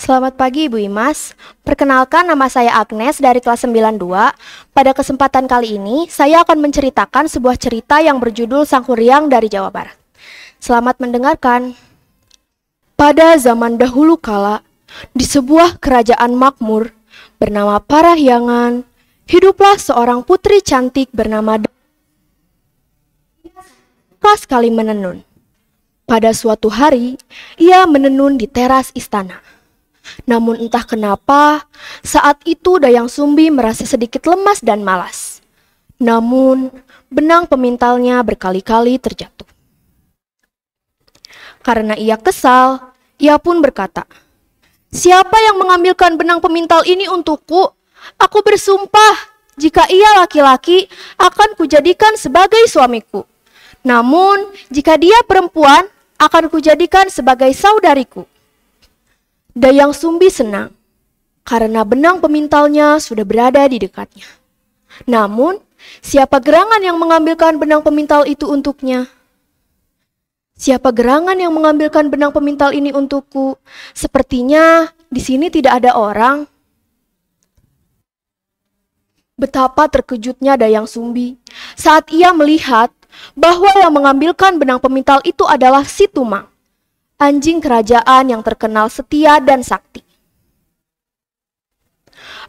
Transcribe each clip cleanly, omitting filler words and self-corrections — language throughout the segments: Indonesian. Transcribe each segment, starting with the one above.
Selamat pagi Ibu Imas. Perkenalkan, nama saya Agnes dari kelas 92. Pada kesempatan kali ini, saya akan menceritakan sebuah cerita yang berjudul Sangkuriang dari Jawa Barat. Selamat mendengarkan. Pada zaman dahulu kala, di sebuah kerajaan makmur bernama Parahyangan, hiduplah seorang putri cantik bernama Suka sekali menenun. Pada suatu hari, ia menenun di teras istana. Namun entah kenapa, saat itu Dayang Sumbi merasa sedikit lemas dan malas. Namun, benang pemintalnya berkali-kali terjatuh. Karena ia kesal, ia pun berkata, "Siapa yang mengambilkan benang pemintal ini untukku? Aku bersumpah, jika ia laki-laki, akan kujadikan sebagai suamiku. Namun, jika dia perempuan, akan kujadikan sebagai saudariku." Dayang Sumbi senang, karena benang pemintalnya sudah berada di dekatnya. Namun, siapa gerangan yang mengambilkan benang pemintal itu untuknya? Siapa gerangan yang mengambilkan benang pemintal ini untukku? Sepertinya di sini tidak ada orang. Betapa terkejutnya Dayang Sumbi saat ia melihat bahwa yang mengambilkan benang pemintal itu adalah si Tumang, anjing kerajaan yang terkenal setia dan sakti.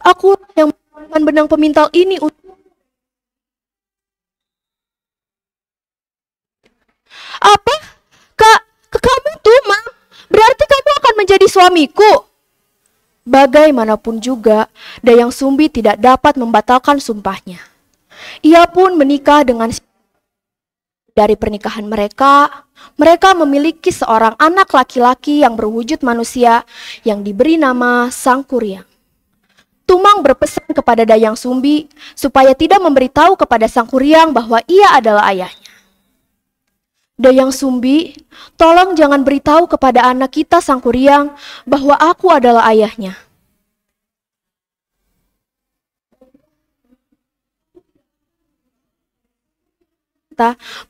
"Aku yang mengambilkan benang pemintal ini untuk..." "Apa? Kamu Tumang? Berarti kamu akan menjadi suamiku?" Bagaimanapun juga, Dayang Sumbi tidak dapat membatalkan sumpahnya. Ia pun menikah dengan. Dari pernikahan mereka memiliki seorang anak laki-laki yang berwujud manusia yang diberi nama Sangkuriang. Tumang berpesan kepada Dayang Sumbi supaya tidak memberitahu kepada Sangkuriang bahwa ia adalah ayahnya. "Dayang Sumbi, tolong jangan beritahu kepada anak kita Sangkuriang bahwa aku adalah ayahnya."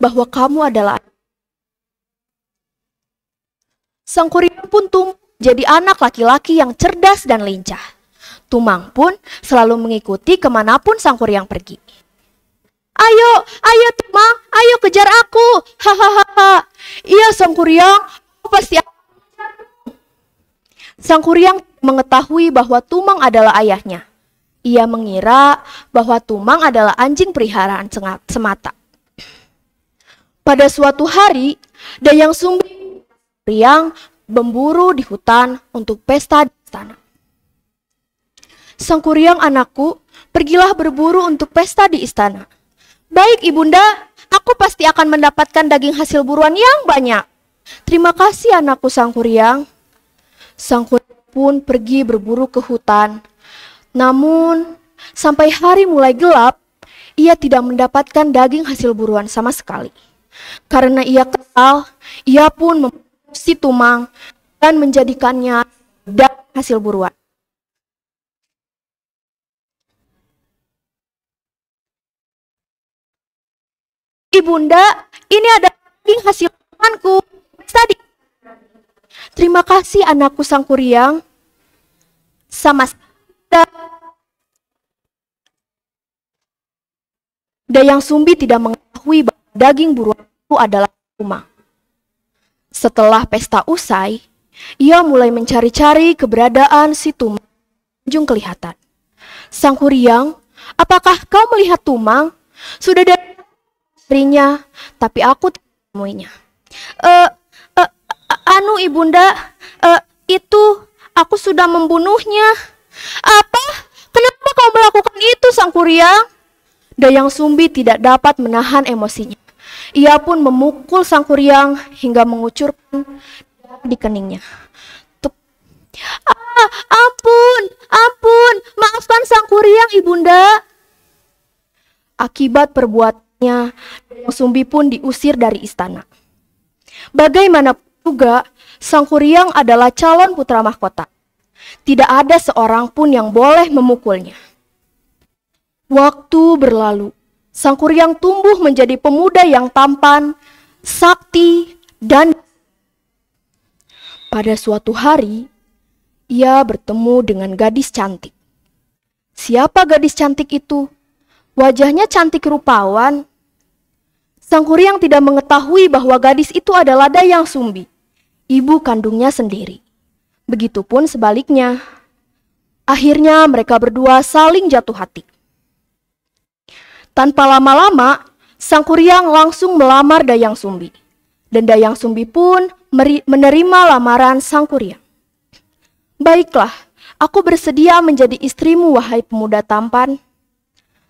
"Bahwa kamu adalah..." Sangkuriang pun tumbuh jadi anak laki-laki yang cerdas dan lincah. Tumang pun selalu mengikuti kemanapun Sangkuriang pergi. Ayo Tumang, ayo kejar aku, hahaha." "Iya Sangkuriang, aku pasti..." Sangkuriang mengetahui bahwa Tumang adalah ayahnya. Ia mengira bahwa Tumang adalah anjing peliharaan semata. Pada suatu hari, Dayang Sumbi Riang memburu di hutan untuk pesta di istana. "Sangkuriang anakku, pergilah berburu untuk pesta di istana." "Baik ibunda, aku pasti akan mendapatkan daging hasil buruan yang banyak." "Terima kasih anakku Sangkuriang." Sangkuriang pun pergi berburu ke hutan. Namun, sampai hari mulai gelap, ia tidak mendapatkan daging hasil buruan sama sekali. Karena ia kesal, ia pun membunuh si Tumang dan menjadikannya daging hasil buruan. "Ibunda, ini ada daging hasil buruanku. Tadi." "Terima kasih anakku Sangkuriang." Sama Dayang Sumbi tidak mengetahui bahwa daging buruan itu adalah Tumang. Setelah pesta usai, ia mulai mencari-cari keberadaan si Tumang. Ujung kelihatan. "Sangkuriang, apakah kau melihat Tumang?" "Sudah dari istrinya, tapi aku tidak menemuinya." Anu ibunda, itu aku sudah membunuhnya." "Apa? Kenapa kau melakukan itu Sangkuriang?" Dayang Sumbi tidak dapat menahan emosinya. Ia pun memukul Sangkuriang hingga mengucurkan darah di keningnya. Ampun, maafkan Sangkuriang ibunda." Akibat perbuatannya, Dayang Sumbi pun diusir dari istana. Bagaimanapun juga, Sangkuriang adalah calon putra mahkota. Tidak ada seorang pun yang boleh memukulnya. Waktu berlalu, Sangkuriang tumbuh menjadi pemuda yang tampan, sakti, dan pada suatu hari ia bertemu dengan gadis cantik. Siapa gadis cantik itu? Wajahnya cantik rupawan. Sang Kuryang tidak mengetahui bahwa gadis itu adalah Dayang Sumbi, ibu kandungnya sendiri. Begitupun sebaliknya. Akhirnya mereka berdua saling jatuh hati. Tanpa lama-lama, Sang Kuryang langsung melamar Dayang Sumbi. Dan Dayang Sumbi pun menerima lamaran Sang Kuryang. Baiklah, aku bersedia menjadi istrimu, wahai pemuda tampan.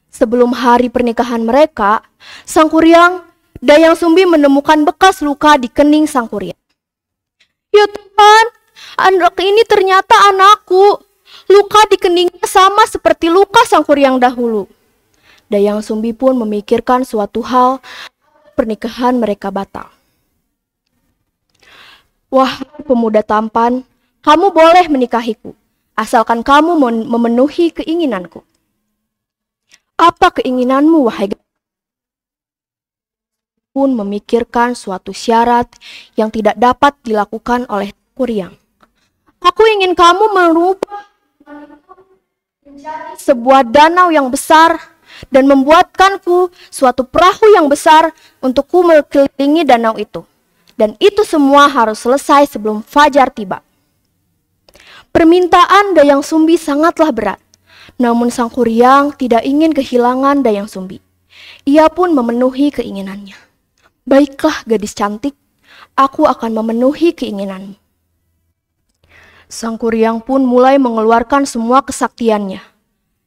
Sebelum hari pernikahan mereka, Sang Kuryang, Dayang Sumbi menemukan bekas luka di kening Sang Kuryang. Ya Tuhan, anak ini ternyata anakku. Luka di keningnya sama seperti luka Sang Kuryang dahulu. Dayang Sumbi pun memikirkan suatu hal, pernikahan mereka batal. Wahai pemuda tampan, kamu boleh menikahiku, asalkan kamu memenuhi keinginanku. Apa keinginanmu, wahai gadis? Pun memikirkan suatu syarat yang tidak dapat dilakukan oleh Kuryang. Aku ingin kamu merubah menjadi sebuah danau yang besar dan membuatkanku suatu perahu yang besar untukku mengelilingi danau itu. Dan itu semua harus selesai sebelum fajar tiba. Permintaan Dayang Sumbi sangatlah berat. Namun Sang Kuryang tidak ingin kehilangan Dayang Sumbi. Ia pun memenuhi keinginannya. Baiklah gadis cantik, aku akan memenuhi keinginanmu. Sang Kuryang pun mulai mengeluarkan semua kesaktiannya.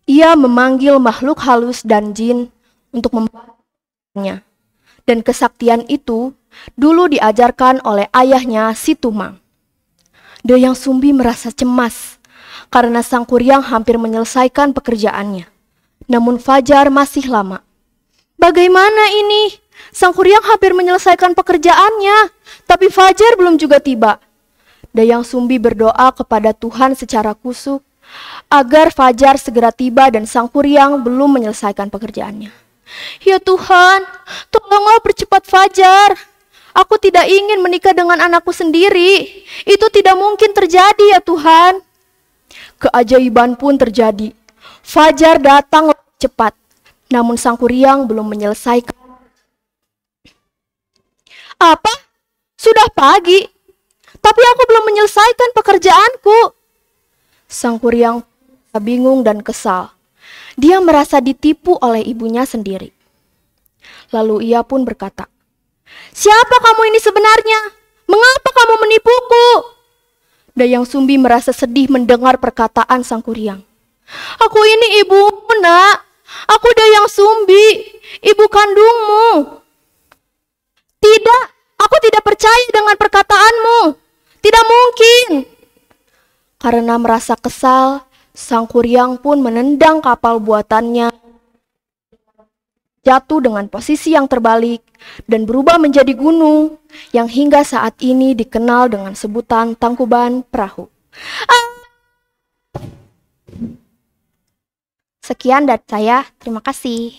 Ia memanggil makhluk halus dan jin untuk membantunya. Dan kesaktian itu dulu diajarkan oleh ayahnya si Tumang. Dayang Sumbi merasa cemas karena Sang Kuryang hampir menyelesaikan pekerjaannya. Namun fajar masih lama. Bagaimana ini? Sang Kuryang hampir menyelesaikan pekerjaannya, tapi fajar belum juga tiba. Dayang Sumbi berdoa kepada Tuhan secara kusuk agar fajar segera tiba dan Sang Kuryang belum menyelesaikan pekerjaannya. Ya Tuhan, tolonglah percepat fajar. Aku tidak ingin menikah dengan anakku sendiri. Itu tidak mungkin terjadi ya Tuhan. Keajaiban pun terjadi. Fajar datang cepat. Namun Sang Kuryang belum menyelesaikan. Apa? Sudah pagi? Tapi aku belum menyelesaikan pekerjaanku. Sang Kuryang bingung dan kesal. Dia merasa ditipu oleh ibunya sendiri. Lalu ia pun berkata, "Siapa kamu ini sebenarnya? Mengapa kamu menipuku?" Dayang Sumbi merasa sedih mendengar perkataan Sang Kuryang. "Aku ini ibumu, nak. Aku Dayang Sumbi, ibu kandungmu." "Tidak, aku tidak percaya dengan perkataanmu. Tidak mungkin." Karena merasa kesal, Sang Kuryang pun menendang kapal buatannya, jatuh dengan posisi yang terbalik dan berubah menjadi gunung yang hingga saat ini dikenal dengan sebutan Tangkuban Perahu. Sekian dari saya, terima kasih.